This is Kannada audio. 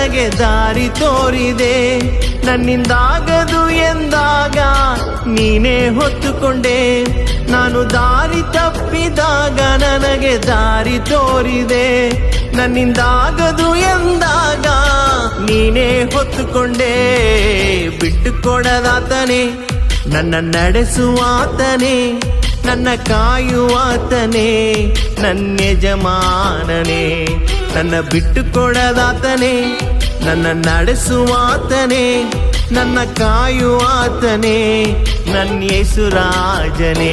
ನನಗೆ ದಾರಿ ತೋರಿದೆ. ನನ್ನಿಂದಾಗದು ಎಂದಾಗ ನೀನೇ ಹೊತ್ತುಕೊಂಡೆ. ನಾನು ದಾರಿ ತಪ್ಪಿದಾಗ ನನಗೆ ದಾರಿ ತೋರಿದೆ. ನನ್ನಿಂದಾಗದು ಎಂದಾಗ ನೀನೇ ಹೊತ್ತುಕೊಂಡೆ. ಬಿಟ್ಟು ಕೊಡದಾತನೇ, ನನ್ನ ನಡೆಸುವಾತನೇ, ನನ್ನ ಕಾಯುವಾತನೇ, ನನ್ನ ಯಜಮಾನನೇ. ನನ್ನ ಬಿಟ್ಟು ಕೊಡದಾತನೇ, ನನ್ನ ನಡೆಸುವಾತನೇ, ನನ್ನ ಕಾಯುವಾತನೇ, ನನ್ನ ಯೇಸು ರಾಜನೇ.